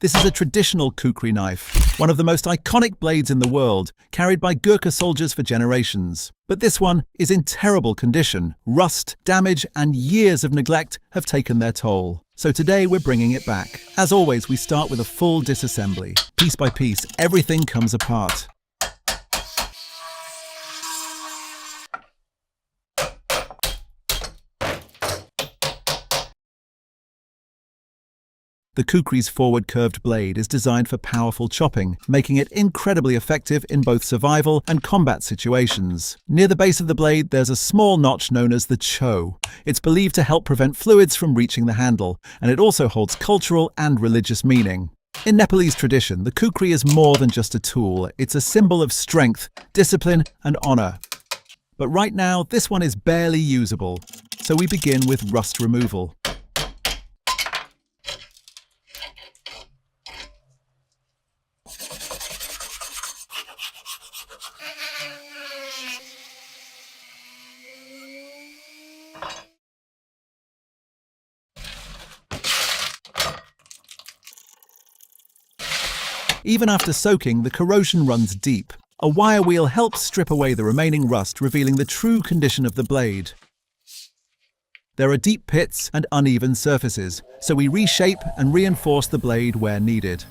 This is a traditional kukri knife, one of the most iconic blades in the world, carried by Gurkha soldiers for generations. But this one is in terrible condition. Rust, damage, and years of neglect have taken their toll. So today we're bringing it back. As always, we start with a full disassembly. Piece by piece, everything comes apart. The kukri's forward curved blade is designed for powerful chopping, making it incredibly effective in both survival and combat situations. Near the base of the blade, there's a small notch known as the cho. It's believed to help prevent fluids from reaching the handle, and it also holds cultural and religious meaning. In Nepalese tradition, the kukri is more than just a tool. It's a symbol of strength, discipline, and honor. But right now, this one is barely usable, so we begin with rust removal. Even after soaking, the corrosion runs deep. A wire wheel helps strip away the remaining rust, revealing the true condition of the blade. There are deep pits and uneven surfaces, so we reshape and reinforce the blade where needed.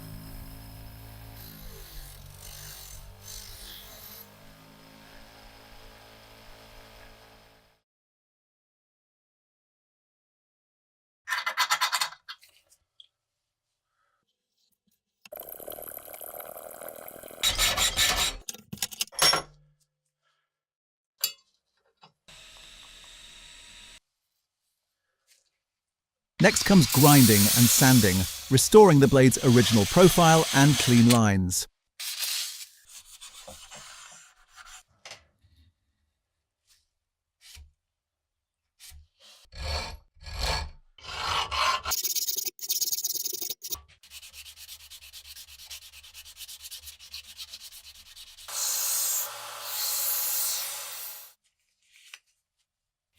Next comes grinding and sanding, restoring the blade's original profile and clean lines.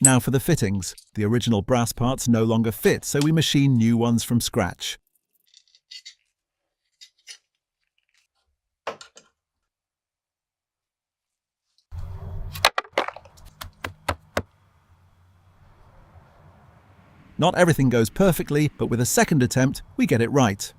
Now for the fittings. The original brass parts no longer fit, so we machine new ones from scratch. Not everything goes perfectly, but with a second attempt, we get it right.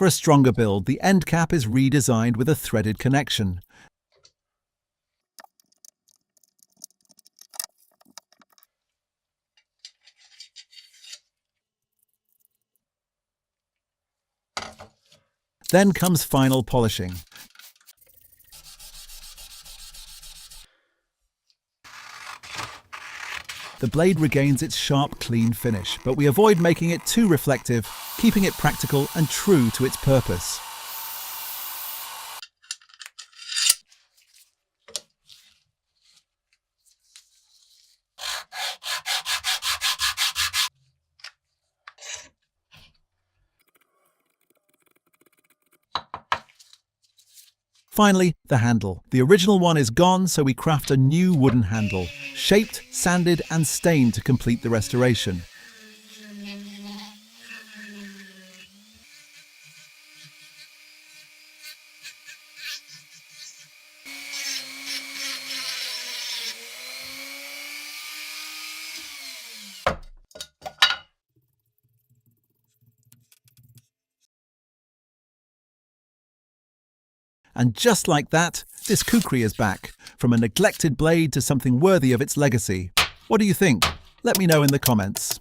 For a stronger build, the end cap is redesigned with a threaded connection. Then comes final polishing. The blade regains its sharp, clean finish, but we avoid making it too reflective, keeping it practical and true to its purpose. Finally, the handle. The original one is gone, so we craft a new wooden handle, shaped, sanded, and stained to complete the restoration. And just like that, this kukri is back, from a neglected blade to something worthy of its legacy. What do you think? Let me know in the comments.